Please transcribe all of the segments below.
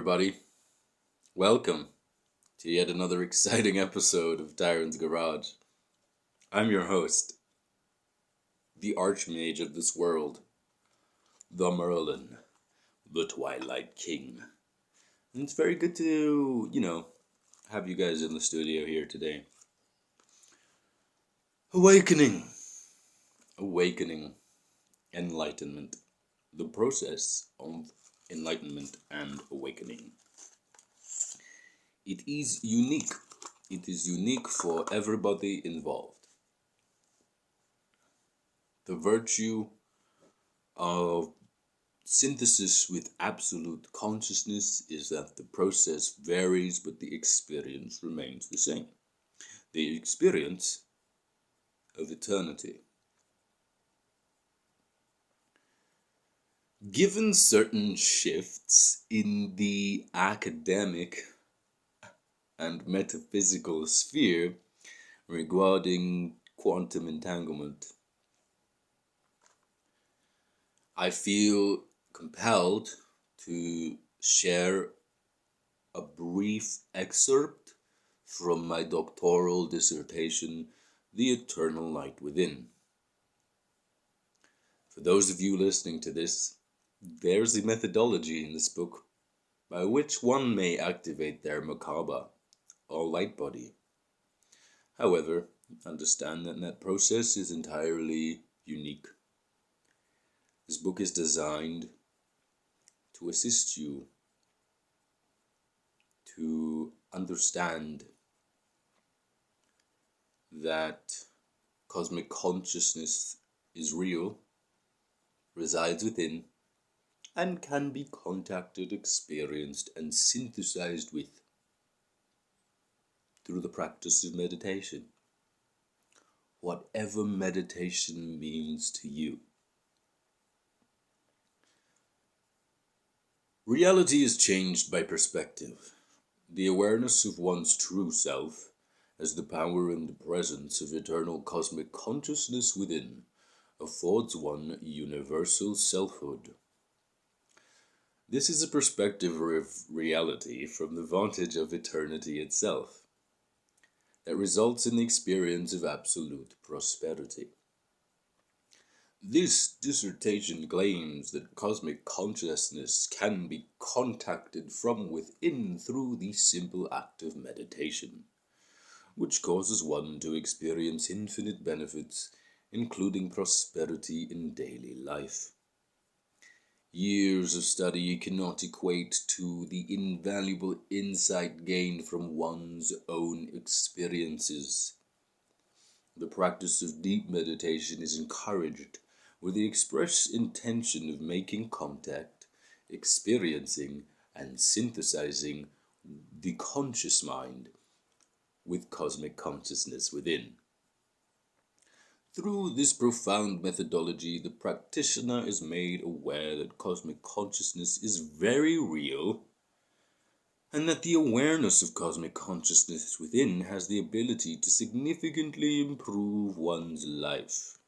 everybody. Welcome to yet another exciting episode of Tyron's Garage. I'm your host, the Archmage of this world, the Merlin, the Twilight King. And it's very good to, have you guys in the studio here today. Awakening, enlightenment, the process of enlightenment and awakening. It is unique. It is unique for everybody involved. The virtue of synthesis with absolute consciousness is that the process varies, but the experience remains the same. The experience of eternity. Given certain shifts in the academic and metaphysical sphere regarding quantum entanglement, I feel compelled to share a brief excerpt from my doctoral dissertation, The Eternal Light Within. For those of you listening to this, there's a methodology in this book by which one may activate their Merkaba, or light body. However, understand that process is entirely unique. This book is designed to assist you to understand that cosmic consciousness is real, resides within, and can be contacted, experienced, and synthesized with through the practice of meditation. Whatever meditation means to you. Reality is changed by perspective. The awareness of one's true self as the power and presence of eternal cosmic consciousness within affords one universal selfhood. This is a perspective of reality from the vantage of eternity itself that results in the experience of absolute prosperity. This dissertation claims that cosmic consciousness can be contacted from within through the simple act of meditation, which causes one to experience infinite benefits, including prosperity in daily life. Years of study cannot equate to the invaluable insight gained from one's own experiences. The practice of deep meditation is encouraged with the express intention of making contact, experiencing, and synthesizing the conscious mind with cosmic consciousness within. Through this profound methodology, the practitioner is made aware that cosmic consciousness is very real, and that the awareness of cosmic consciousness within has the ability to significantly improve one's life.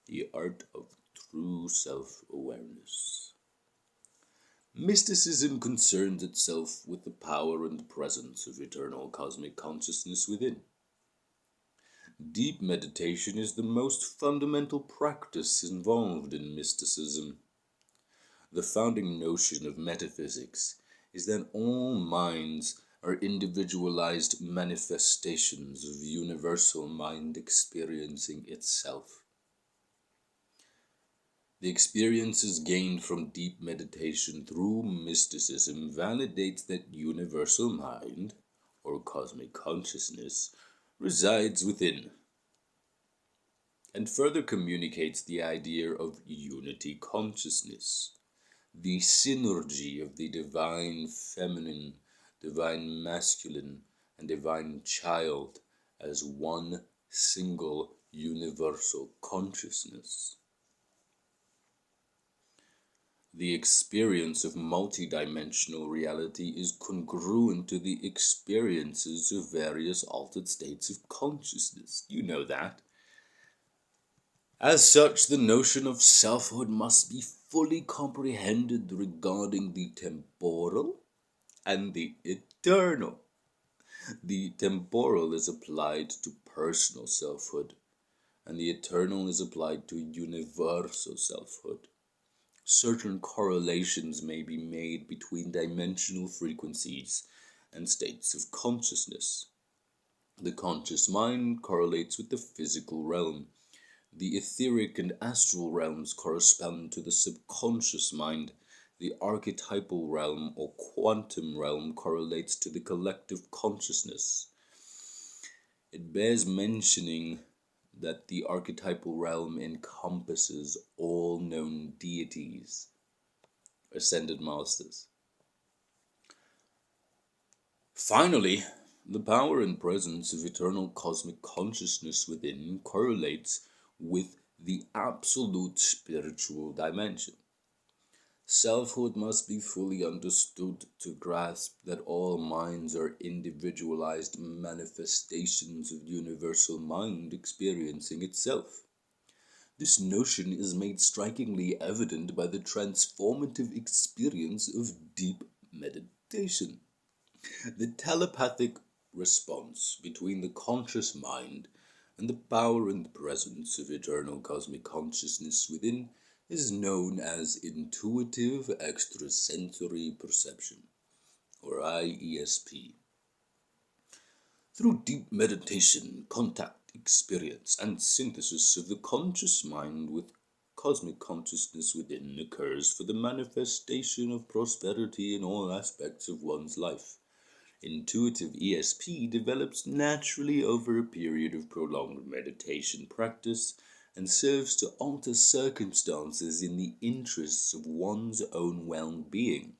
The art of true self-awareness. Mysticism concerns itself with the power and presence of eternal cosmic consciousness within. Deep meditation is the most fundamental practice involved in mysticism. The founding notion of metaphysics is that all minds are individualized manifestations of universal mind experiencing itself. The experiences gained from deep meditation through mysticism validates that universal mind, or cosmic consciousness, resides within, and further communicates the idea of unity consciousness, the synergy of the divine feminine, divine masculine, and divine child as one single universal consciousness. The experience of multidimensional reality is congruent to the experiences of various altered states of consciousness. You know that. As such, the notion of selfhood must be fully comprehended regarding the temporal and the eternal. The temporal is applied to personal selfhood, and the eternal is applied to universal selfhood. Certain correlations may be made between dimensional frequencies and states of consciousness. The conscious mind correlates with the physical realm. The etheric and astral realms correspond to the subconscious mind. The archetypal realm or quantum realm correlates to the collective consciousness. It bears mentioning that the archetypal realm encompasses all known deities, ascended masters. Finally, the power and presence of eternal cosmic consciousness within correlates with the absolute spiritual dimension. Selfhood must be fully understood to grasp that all minds are individualized manifestations of universal mind experiencing itself. This notion is made strikingly evident by the transformative experience of deep meditation. The telepathic response between the conscious mind and the power and presence of eternal cosmic consciousness within is known as intuitive extrasensory perception, or IESP. Through deep meditation, contact, experience, and synthesis of the conscious mind with cosmic consciousness within occurs for the manifestation of prosperity in all aspects of one's life. Intuitive ESP develops naturally over a period of prolonged meditation practice and serves to alter circumstances in the interests of one's own well-being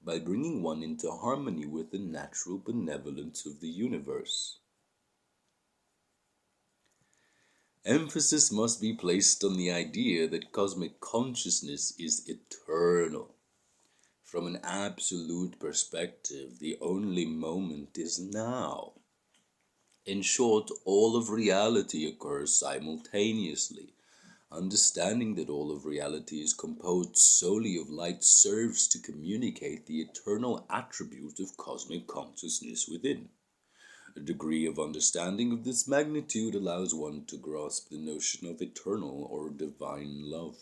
by bringing one into harmony with the natural benevolence of the universe. Emphasis must be placed on the idea that cosmic consciousness is eternal. From an absolute perspective, the only moment is now. In short, all of reality occurs simultaneously. Understanding that all of reality is composed solely of light serves to communicate the eternal attribute of cosmic consciousness within. A degree of understanding of this magnitude allows one to grasp the notion of eternal or divine love.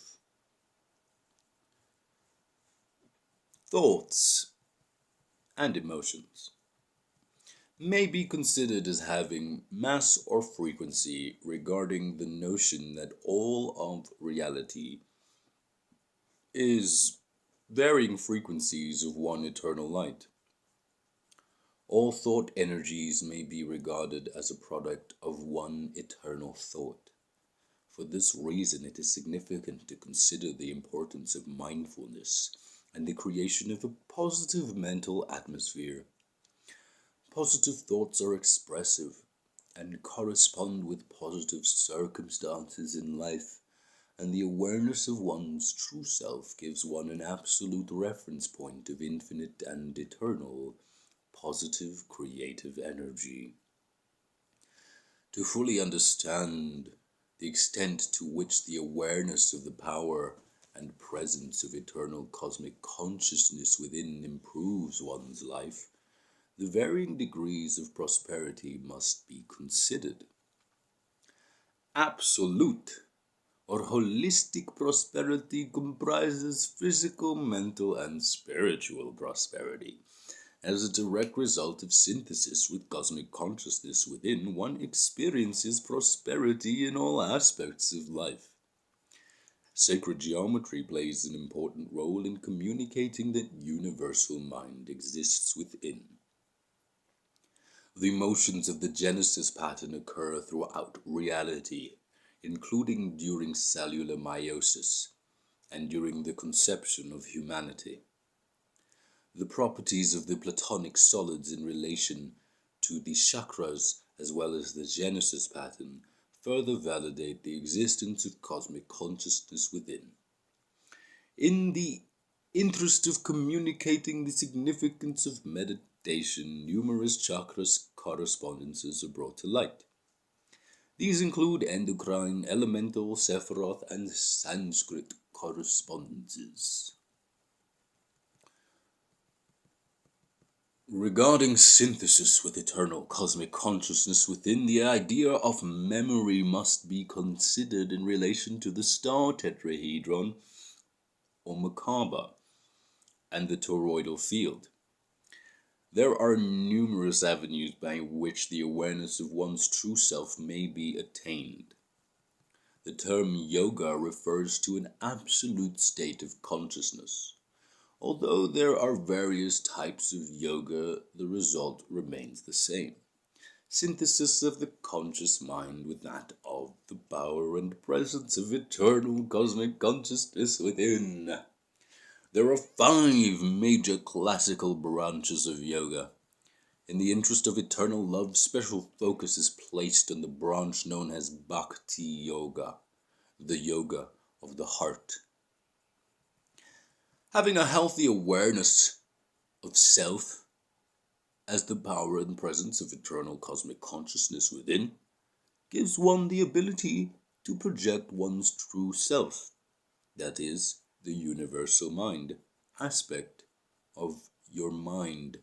Thoughts and emotions may be considered as having mass or frequency regarding the notion that all of reality is varying frequencies of one eternal light. All thought energies may be regarded as a product of one eternal thought. For this reason, it is significant to consider the importance of mindfulness and the creation of a positive mental atmosphere. Positive thoughts are expressive and correspond with positive circumstances in life, and the awareness of one's true self gives one an absolute reference point of infinite and eternal positive creative energy. To fully understand the extent to which the awareness of the power and presence of eternal cosmic consciousness within improves one's life, the varying degrees of prosperity must be considered. Absolute or holistic prosperity comprises physical, mental, and spiritual prosperity. As a direct result of synthesis with cosmic consciousness within, one experiences prosperity in all aspects of life. Sacred geometry plays an important role in communicating that universal mind exists within. The motions of the Genesis pattern occur throughout reality, including during cellular meiosis and during the conception of humanity. The properties of the Platonic solids in relation to the chakras as well as the Genesis pattern further validate the existence of cosmic consciousness within. In the interest of communicating the significance of meditation, numerous chakras correspondences are brought to light. These include endocrine, elemental, Sephiroth, and Sanskrit correspondences. Regarding synthesis with eternal cosmic consciousness within, the idea of memory must be considered in relation to the star tetrahedron, or Merkaba, and the toroidal field. There are numerous avenues by which the awareness of one's true self may be attained. The term yoga refers to an absolute state of consciousness. Although there are various types of yoga, the result remains the same. Synthesis of the conscious mind with that of the power and presence of eternal cosmic consciousness within. There are 5 major classical branches of yoga. In the interest of eternal love, special focus is placed on the branch known as Bhakti Yoga, the yoga of the heart. Having a healthy awareness of self as the power and presence of eternal cosmic consciousness within gives one the ability to project one's true self, that is, the universal mind aspect of your mind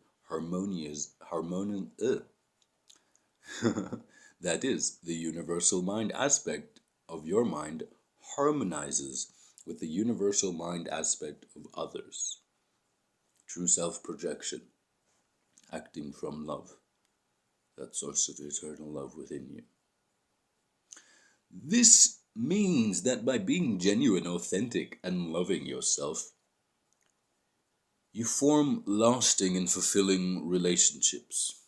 that is, the universal mind aspect of your mind harmonizes with the universal mind aspect of others. True self-projection, acting from love, that source of eternal love within you. This means that by being genuine, authentic, and loving yourself, you form lasting and fulfilling relationships.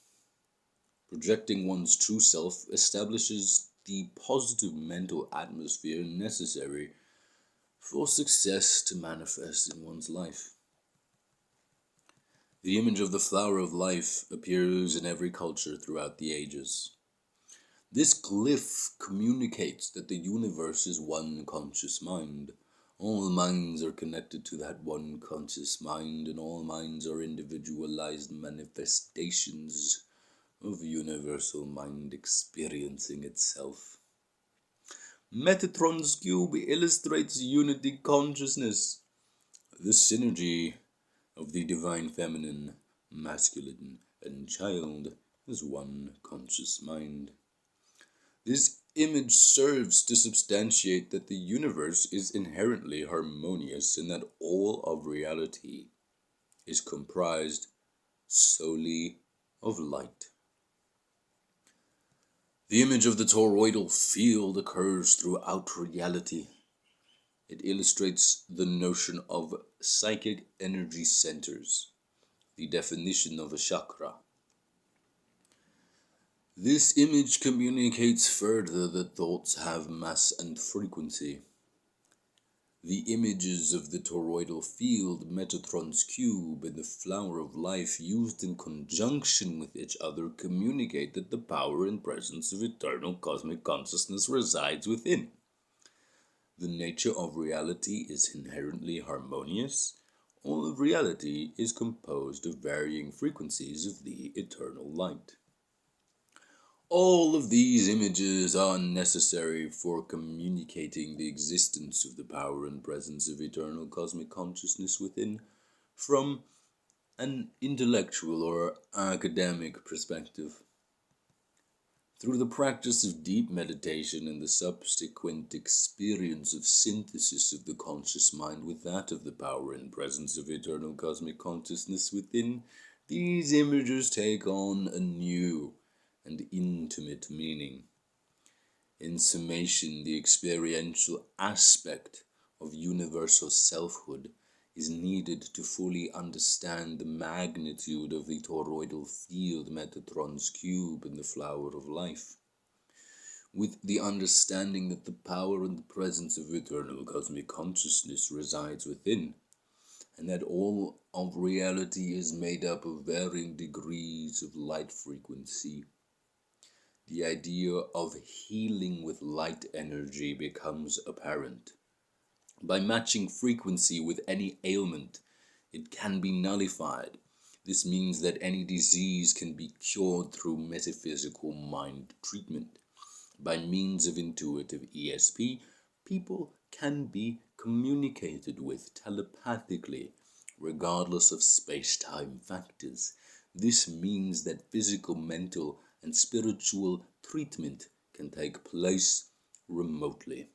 Projecting one's true self establishes the positive mental atmosphere necessary for success to manifest in one's life. The image of the flower of life appears in every culture throughout the ages. This glyph communicates that the universe is one conscious mind. All minds are connected to that one conscious mind, and all minds are individualized manifestations of universal mind experiencing itself. Metatron's cube illustrates unity consciousness, the synergy of the divine feminine, masculine, and child as one conscious mind. This image serves to substantiate that the universe is inherently harmonious and that all of reality is comprised solely of light. The image of the toroidal field occurs throughout reality. It illustrates the notion of psychic energy centers, the definition of a chakra. This image communicates further that thoughts have mass and frequency. The images of the toroidal field, Metatron's cube, and the flower of life used in conjunction with each other communicate that the power and presence of eternal cosmic consciousness resides within. The nature of reality is inherently harmonious. All of reality is composed of varying frequencies of the eternal light. All of these images are necessary for communicating the existence of the power and presence of eternal cosmic consciousness within from an intellectual or academic perspective. Through the practice of deep meditation and the subsequent experience of synthesis of the conscious mind with that of the power and presence of eternal cosmic consciousness within, these images take on a new and intimate meaning. In summation, the experiential aspect of universal selfhood is needed to fully understand the magnitude of the toroidal field, Metatron's cube, and the flower of life. With the understanding that the power and the presence of eternal cosmic consciousness resides within, and that all of reality is made up of varying degrees of light frequency, the idea of healing with light energy becomes apparent. By matching frequency with any ailment, it can be nullified. This means that any disease can be cured through metaphysical mind treatment. By means of intuitive ESP, people can be communicated with telepathically, regardless of space-time factors. This means that physical, mental, and spiritual treatment can take place remotely.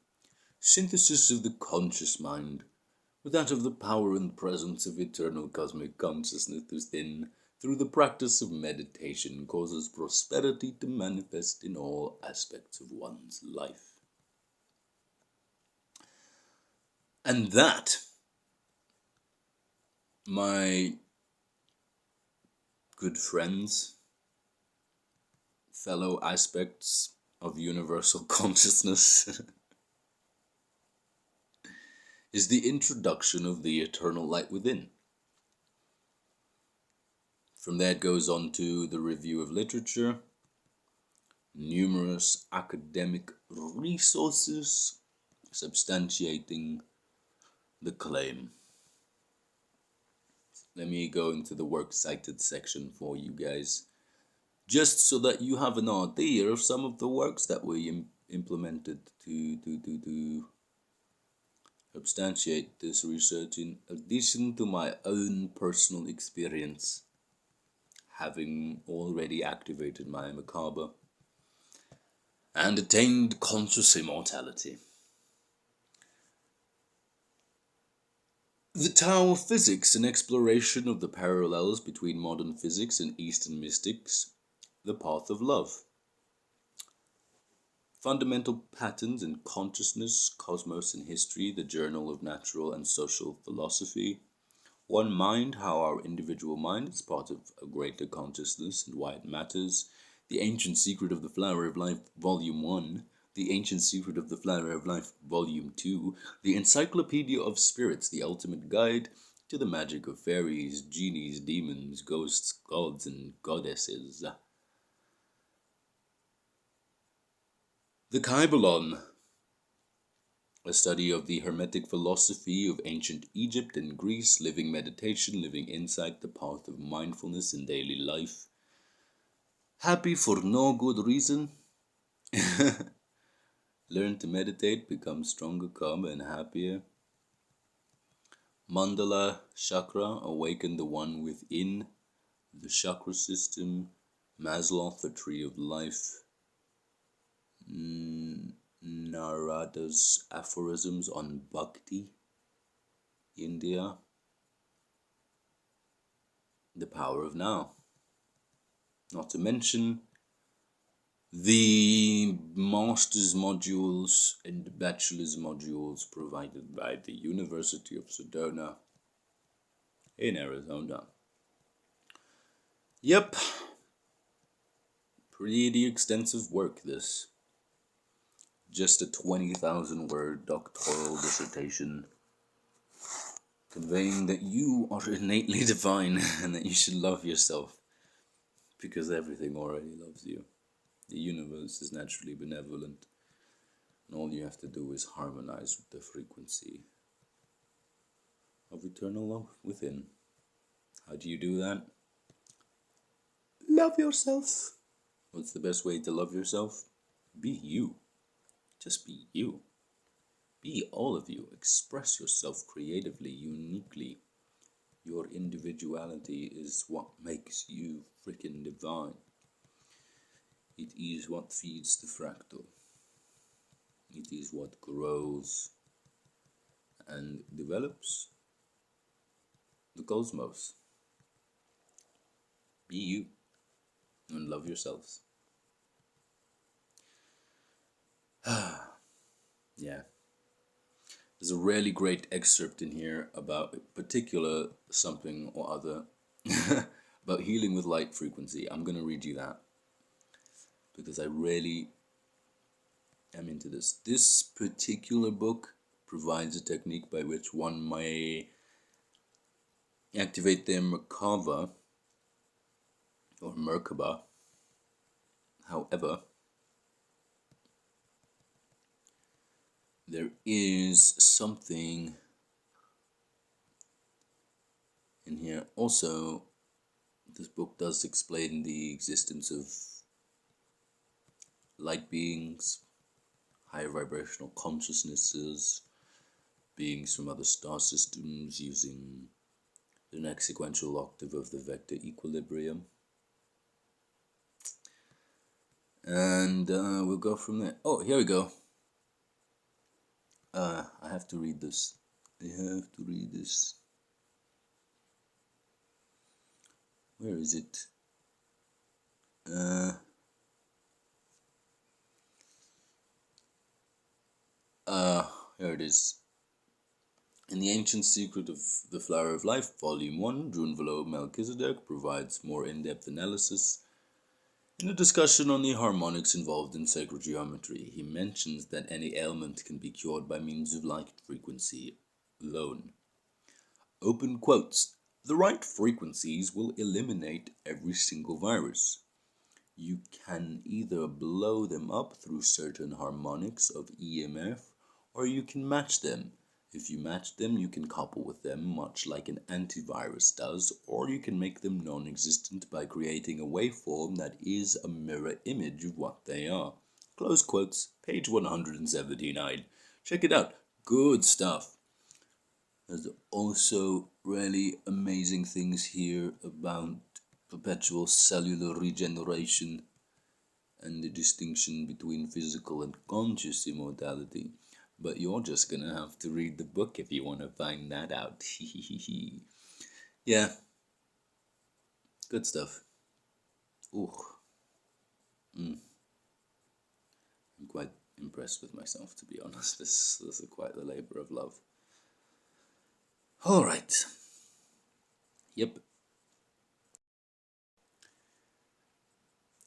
Synthesis of the conscious mind, with that of the power and presence of eternal cosmic consciousness within, through the practice of meditation, causes prosperity to manifest in all aspects of one's life. And that, my good friends, fellow aspects of universal consciousness, is the introduction of the eternal light within. From there it goes on to the review of literature, numerous academic resources substantiating the claim. Let me go into the works cited section for you guys, just so that you have an idea of some of the works that we implemented to substantiate this research, in addition to my own personal experience, having already activated my macabre and attained conscious immortality. The Tao of Physics, an exploration of the parallels between modern physics and Eastern mystics. The Path of Love. Fundamental Patterns in Consciousness, Cosmos and History, the Journal of Natural and Social Philosophy. One Mind, How Our Individual Mind is Part of a Greater Consciousness and Why It Matters. The Ancient Secret of the Flower of Life, Volume 1. The Ancient Secret of the Flower of Life, Volume 2. The Encyclopedia of Spirits, the Ultimate Guide to the Magic of Fairies, Genies, Demons, Ghosts, Gods, and Goddesses. The Kybalion, a study of the Hermetic philosophy of ancient Egypt and Greece, living meditation, living insight, the path of mindfulness in daily life. Happy for no good reason. Learn to meditate, become stronger, calmer, and happier. Mandala Chakra, awaken the one within. The Chakra System. Maslow, the Tree of Life. Narada's Aphorisms on Bhakti, India. The Power of Now. Not to mention the master's modules and bachelor's modules provided by the University of Sedona in Arizona. Yep, pretty extensive work this. Just a 20,000 word doctoral dissertation conveying that you are innately divine and that you should love yourself because everything already loves you. The universe is naturally benevolent, and all you have to do is harmonize with the frequency of eternal love within. How do you do that? Love yourself. What's the best way to love yourself? Be you. Just be you. Be all of you. Express yourself creatively, uniquely. Your individuality is what makes you freaking divine. It is what feeds the fractal. It is what grows and develops the cosmos. Be you and love yourselves. Yeah. There's a really great excerpt in here about a particular something or other about healing with light frequency. I'm going to read you that because I really am into this. This particular book provides a technique by which one may activate their Merkaba or Merkaba. However, there is something in here. Also, this book does explain the existence of light beings, higher vibrational consciousnesses, beings from other star systems using the next sequential octave of the vector equilibrium. And we'll go from there. Oh, here we go. I have to read this. Where is it? Here it is. In The Ancient Secret of the Flower of Life, Volume 1, Drunvalo Melchizedek provides more in-depth analysis. In a discussion on the harmonics involved in sacred geometry, he mentions that any ailment can be cured by means of light frequency alone. Open quotes. The right frequencies will eliminate every single virus. You can either blow them up through certain harmonics of EMF, or you can match them. If you match them, you can couple with them, much like an antivirus does, or you can make them non-existent by creating a waveform that is a mirror image of what they are. Close quotes, page 179. Check it out. Good stuff. There's also really amazing things here about perpetual cellular regeneration and the distinction between physical and conscious immortality. But you're just gonna have to read the book if you want to find that out. Yeah, good stuff. Ooh, I'm quite impressed with myself, to be honest. This is quite the labor of love. All right. Yep.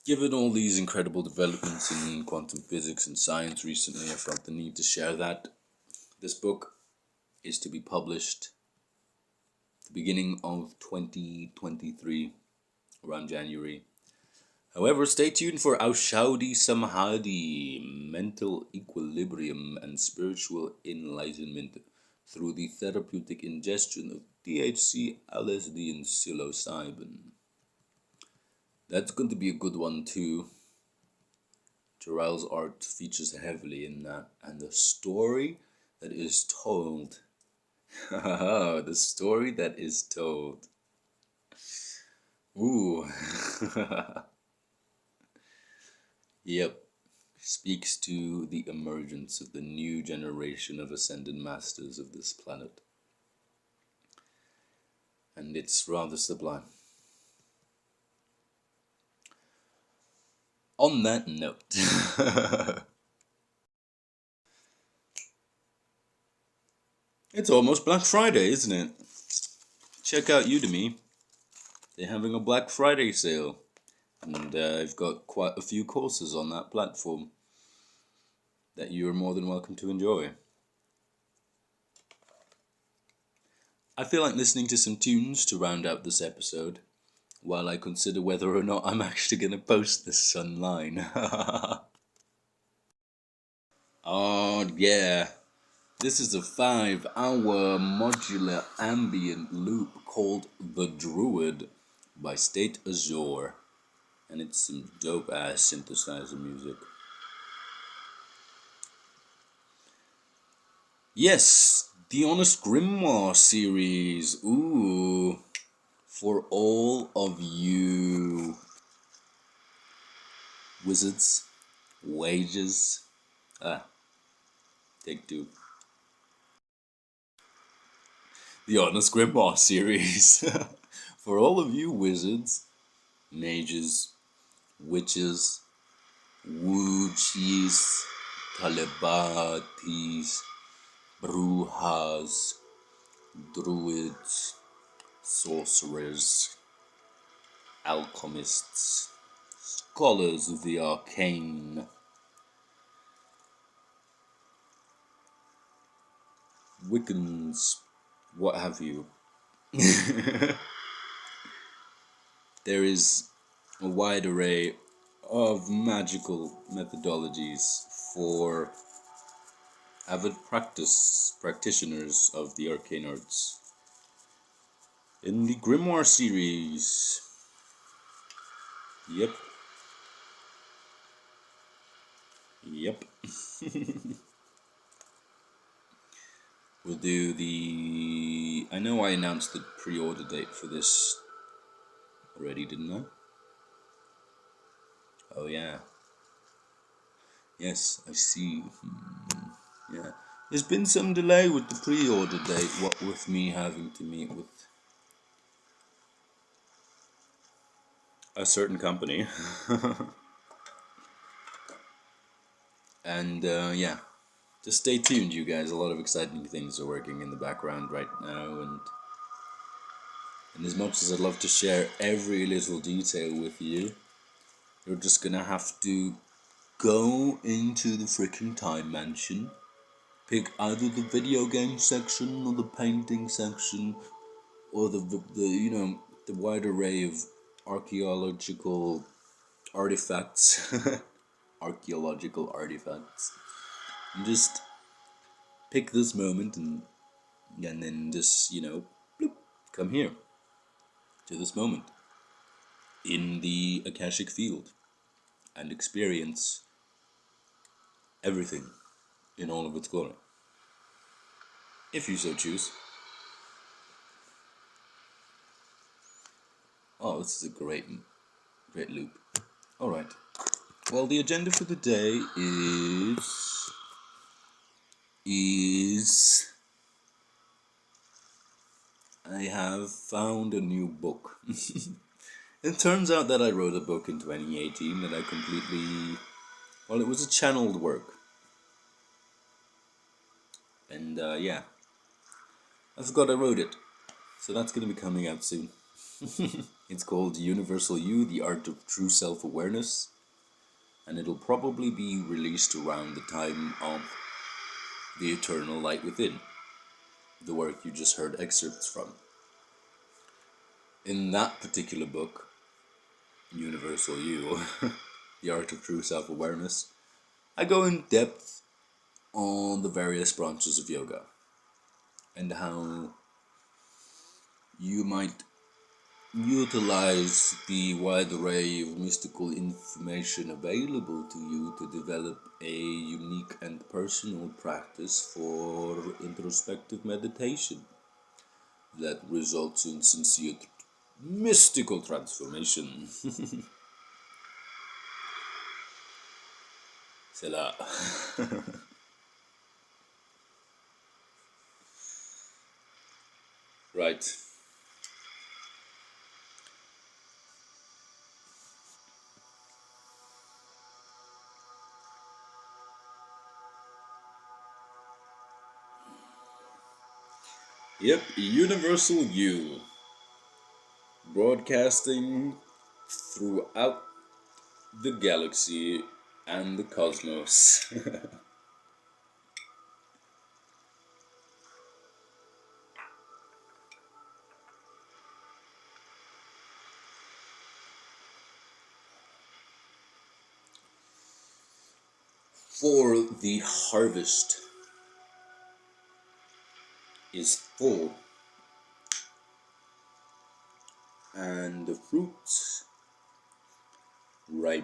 Given all these incredible developments in quantum physics and science recently, I felt the need to share that. This book is to be published at the beginning of 2023, around January. However, stay tuned for Aushaudi Samhadi, mental equilibrium and spiritual enlightenment through the therapeutic ingestion of THC, LSD, and psilocybin. That's going to be a good one too. Jarrell's art features heavily in that, and the story that is told. The story that is told. Ooh. Yep. Speaks to the emergence of the new generation of ascended masters of this planet. And it's rather sublime. On that note, it's almost Black Friday, isn't it? Check out Udemy. They're having a Black Friday sale. And I've got quite a few courses on that platform that you're more than welcome to enjoy. I feel like listening to some tunes to round out this episode, while I consider whether or not I'm actually going to post this online. Oh yeah, this is a 5-hour modular ambient loop called The Druid by State Azure, and it's some dope ass synthesizer music. Yes, the Honest Grimoire series. Ooh, for all of you wizards, wages. Take two. The Honest Grimoire series. For all of you wizards, mages, witches, wujis, talebatis, brujas, druids, sorcerers, alchemists, scholars of the arcane, Wiccans, what have you. There is a wide array of magical methodologies for avid practitioners of the arcane arts. In the Grimoire series, yep. Yep. We'll do the... I know I announced the pre-order date for this already, didn't I? Oh, yeah. Yes, I see. Yeah. There's been some delay with the pre-order date, what with me having to meet with a certain company. And, yeah. Just stay tuned, you guys. A lot of exciting things are working in the background right now, and as much as I'd love to share every little detail with you, you're just gonna have to go into the freaking Time Mansion, pick either the video game section or the painting section, or the you know, the wide array of archaeological artifacts, archaeological artifacts, and just pick this moment and then just, you know, bloop, come here to this moment in the Akashic field and experience everything in all of its glory, if you so choose. Oh, this is a great loop. All right. Well, the agenda for the day is I have found a new book. It turns out that I wrote a book in 2018 that I completely... Well, it was a channeled work. And, yeah. I forgot I wrote it. So that's going to be coming out soon. It's called Universal You, The Art of True Self-Awareness. And it'll probably be released around the time of The Eternal Light Within, the work you just heard excerpts from. In that particular book, Universal You, The Art of True Self-Awareness, I go in depth on the various branches of yoga and how you might utilize the wide array of mystical information available to you to develop a unique and personal practice for introspective meditation that results in sincere mystical transformation. C'est là. Right. Yep, Universal You. Broadcasting throughout the galaxy and the cosmos. For the harvest is full, and the fruits ripe.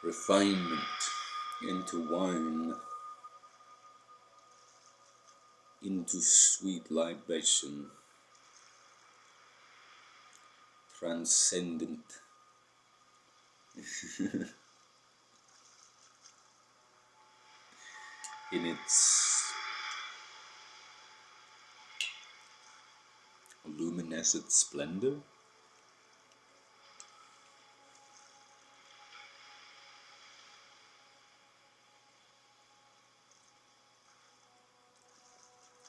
Refinement into wine, into sweet libation, transcendent. In its luminescent splendor.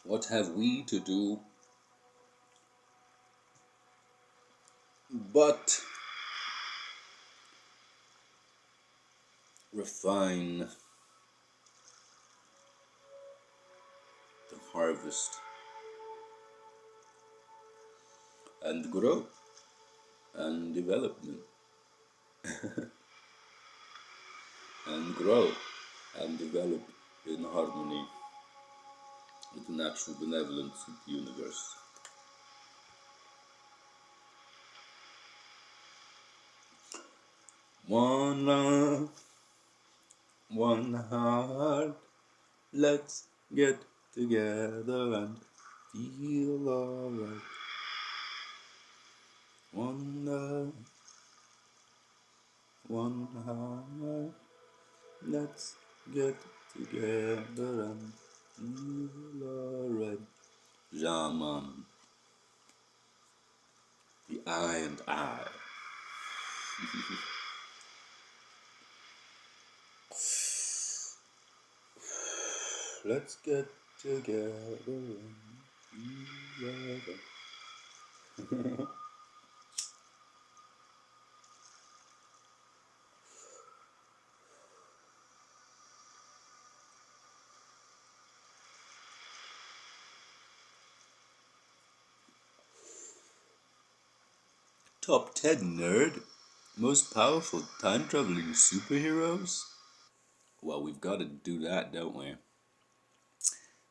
What have we to do but refine the harvest and grow and development and grow and develop in harmony with the natural benevolence of the universe. One love, one heart. Let's get together and feel alright. One love, one heart. Let's get together and feel alright. Jaman, the I and I. Let's get together and feel alright. Top 10 nerd. Most powerful time traveling superheroes? Well, we've got to do that, don't we?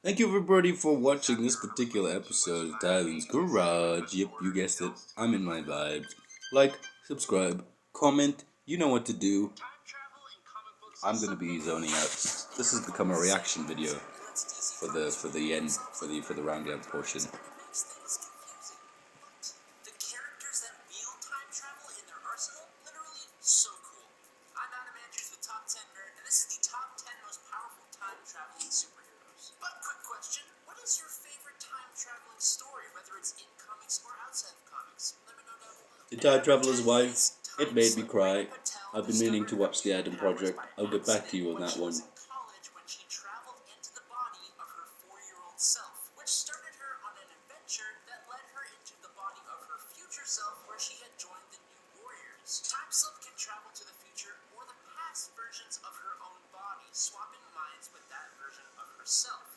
Thank you everybody for watching this particular episode of Tyron's Garage. Yep, you guessed it. I'm in my vibes. Like, subscribe, comment. You know what to do. I'm gonna be zoning out. This has become a reaction video for the rounding up portion. The Time Traveler's Wife, it made me cry. I've been meaning to watch the Adam Project. I'll get back to you on that one.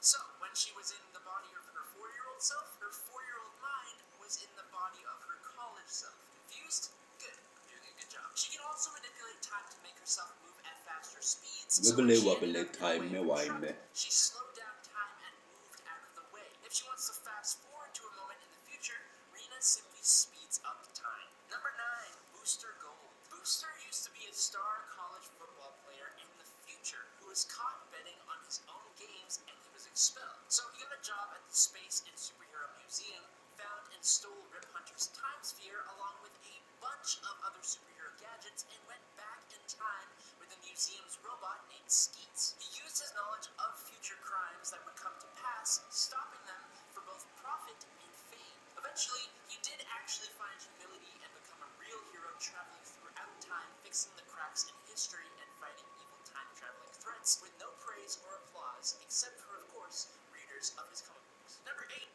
So, when she was in the body of her 4-year-old self, her 4-year-old mind was in the body of her college self. Confused? Good. I'm doing a good job. She can also manipulate time to make herself move at faster speeds. Wibbly wobbly, time me wine me. She slowed down time and moved out of the way. If she wants to fast forward to a moment in the future, Rena simply speeds up time. Number 9, Booster Gold. Booster used to be a star college football player in the future who was caught betting on his own games and he was expelled. So he got a job at the Space and Superhero Museum, found and stole Rip Hunter's time sphere along with a bunch of other superhero gadgets and went back in time with the museum's robot named Skeets. He used his knowledge of future crimes that would come to pass, stopping them for both profit and fame. Eventually, he did actually find humility and become a real hero traveling throughout time, fixing the cracks in history and fighting evil time-traveling threats with no praise or applause, except for, of course, readers of his comic books. Number 8.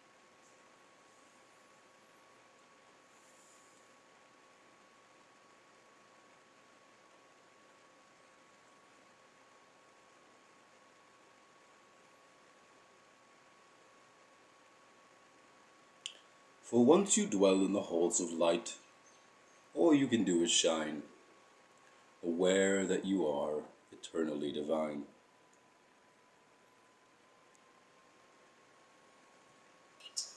For once you dwell in the halls of light, all you can do is shine, aware that you are eternally divine.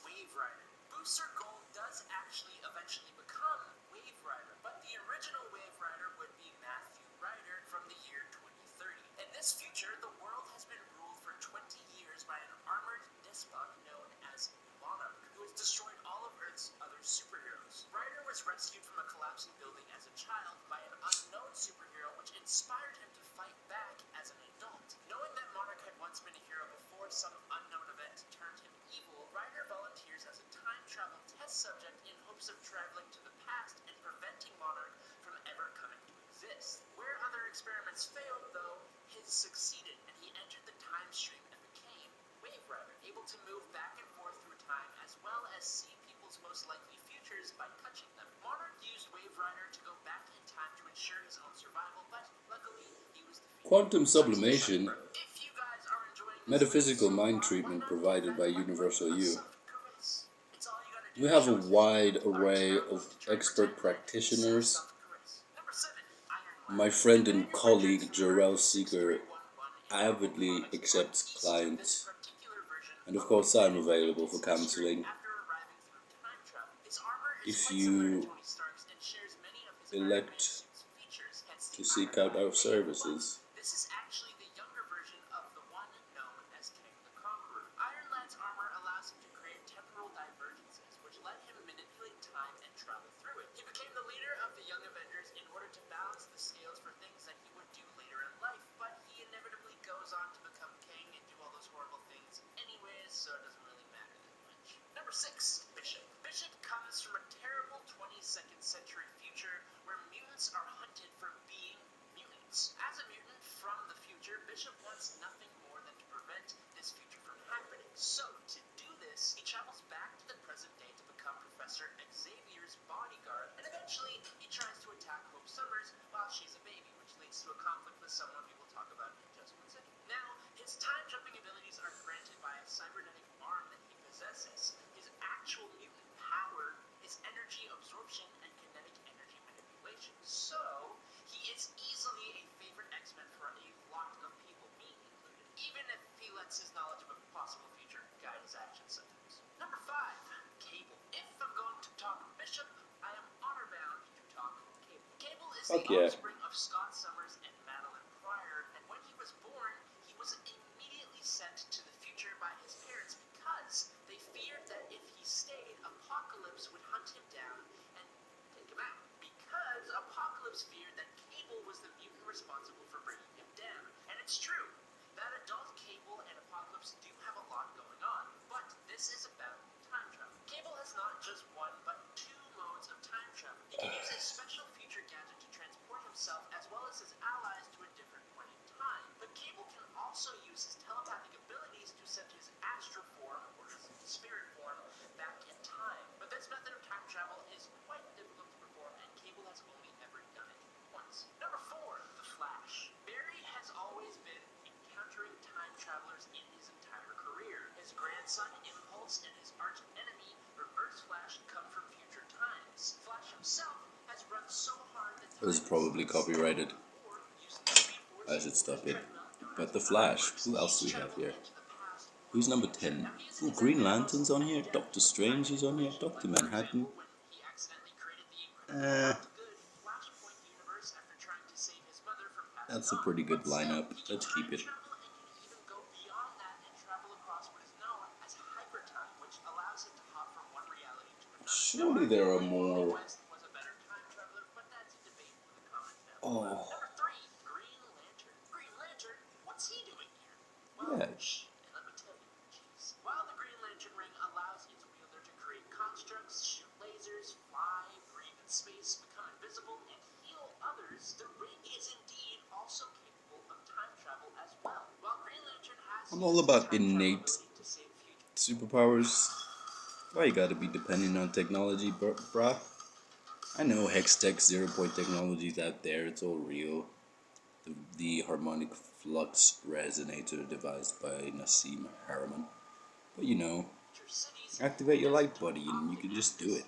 Wave Rider. Booster Gold does actually eventually become Wave Rider, but the original Wave Rider would be Matthew Ryder from the year 2030. In this future, the world has been ruled for 20 years by an armored despot known as Monarch, who has destroyed all of Earth's other superheroes. Ryder was rescued from a collapsing building as a child by an unknown superhero, which inspired him to fight back as an adult. Knowing that Monarch had once been a hero before some unknown event turned him evil, Ryder volunteers as a time travel test subject in hopes of traveling to the past and preventing Monarch from ever coming to exist. Where other experiments failed, though, his succeeded, and he entered the time stream and became Wave Rider, able to move back and forth through time as well as see people's most likely futures by touching them. Monarch used Wave Rider to go back in time to ensure his own survival, but luckily he was defeated. Quantum sublimation, metaphysical mind treatment provided by Universal U. We have a wide array of expert practitioners. My friend and colleague Jarrell Seeger avidly accepts clients, and of course I'm available for counseling. If you elect to seek out our services. This is actually the younger version of the one known as King the Conqueror. Iron Lad's armor allows him to create temporal divergences, which let him manipulate time and travel through it. He became the leader of the Young Avengers in order to balance the scales for things that he would do later in life, but he inevitably goes on to become king and do all those horrible things anyways, so it doesn't really matter that much. Number 6, Bishop. Bishop comes from a terrible 22nd century future where mutants are hunted for being mutants. As a mutant from the future, Bishop wants nothing more than to prevent this future from happening. So, to do this, he travels back to the present day to become Professor Xavier's bodyguard, and eventually he tries to attack Hope Summers while she's a baby, which leads to a conflict with someone we will talk about in just one second. Now, his time-jumping abilities are granted by a cybernetic arm that he possesses. His actual mutant power is energy absorption and kinetic energy manipulation. So, he is easily a favorite X-Men for a lot of people, me included, even if he lets his knowledge of a possible future guide his actions sometimes. Number 5, Cable. If I'm going to talk Bishop, I am honor-bound to talk Cable. Cable is the offspring of Scott Summers and Madeline Pryor, and when he was born, he was immediately sent to the future by his parents because they feared that if he stayed, Apocalypse would hunt him down and take him out. Because Apocalypse feared that Cable was the mutant responsible for bringing him down. And it's true that adult Cable and Apocalypse do have a lot going on, but this is about time travel. Cable has not just one, but 2 modes of time travel. He can use his special future gadget to transport himself as well as his allies to a different point in time. But Cable can also use his telepathic abilities to send his astral form, or his spirit form, back in time. But this method of time travel is quite difficult to perform, and Cable has only ever done it once. Number 4, The Flash. Barry has always been encountering time travelers in his entire career. His grandson, Impulse, and his arch enemy, Reverse Flash, come from future times. Flash himself has run so hard that It was probably copyrighted. I should stop it. But The Flash, who else do we have here? Who's number 10? Ooh, Green Lantern's on here, Doctor Strange is on here, Dr. Manhattan. That's a pretty good lineup. Let's keep it. Surely there are more. Oh. Number 3, Green Lantern. Green Lantern? What's he doing here? Well, Yeah. and let me tell you, jeez. While the Green Lantern ring allows its wielder to create constructs, shoot lasers, fly, breathe in space, become invisible, and heal others, the ring is indeed also capable of time travel as well. While Green Lantern has I'm all about innate superpowers. Why you gotta be dependent on technology, bruh? I know Hextech 0-point technology's out there, it's all real. The harmonic flux resonator devised by Nassim Haramein. But you know, activate your light buddy and you can just do it.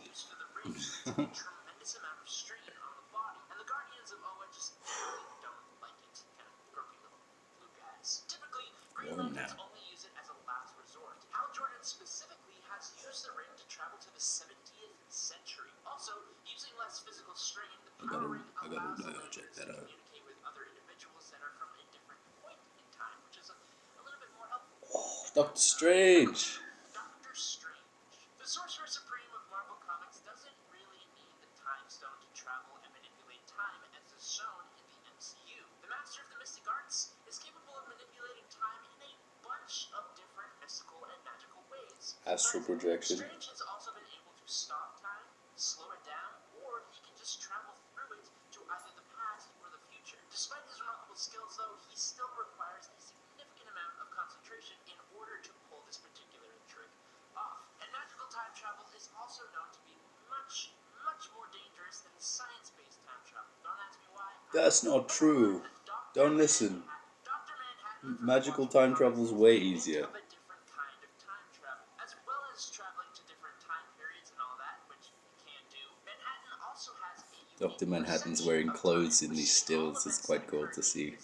Tremendous amount of strain on the body, and the Guardians of Oa just really don't like it. Kind of grumpy little blue guys. Typically, Green Lanterns only use it as a last resort. Hal Jordan specifically has used the ring to travel to the 70th century. Also, using less physical strain, the power ring allows the Lanterns to communicate with other individuals that are from a different point in time, which is a little bit more helpful. Oh, Doctor Strange! Doctor Strange. The Sorcerer Supreme of Marvel Comics doesn't really need the Time Stone to travel and manipulate time as is shown in the MCU. The Master of the Mystic Arts is capable of manipulating time in a bunch of different mystical and magical ways. Astral projection. Strange has also been able to stop time, slow it down, or he can just travel through it to either the past or the future. Despite his remarkable skills, though, he still requires a significant amount of concentration in order to pull this particular trick off. And magical time travel is also known to be much, much more dangerous than science-based time travel. Don't ask me why. That's not true. Don't listen. Magical time travel is way easier. Of a different kind of time travel, as well as traveling to different time periods and all that, which you can do. Manhattan also has a Dr. Manhattan's wearing clothes in these stills. It's quite cool to see.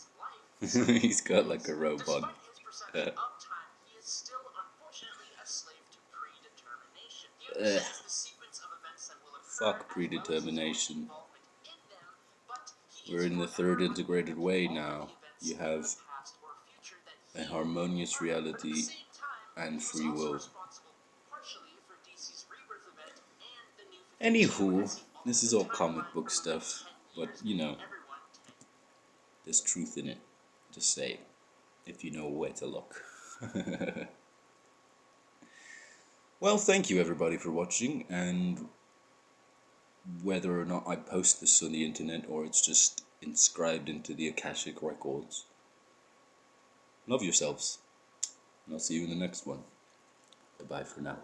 He's got like a robe on. Despite his perception of time, he is still unfortunately a slave to predetermination. He understands the sequence of events that will occur, Fuck predetermination. involvement in them, but he We're in the third integrated way now. You have a harmonious reality and free will. Anywho, this is all comic book stuff, but you know, there's truth in it. Just say, if you know where to look. Well, thank you everybody for watching, and whether or not I post this on the internet or it's just inscribed into the Akashic records, love yourselves, and I'll see you in the next one. Bye-bye for now.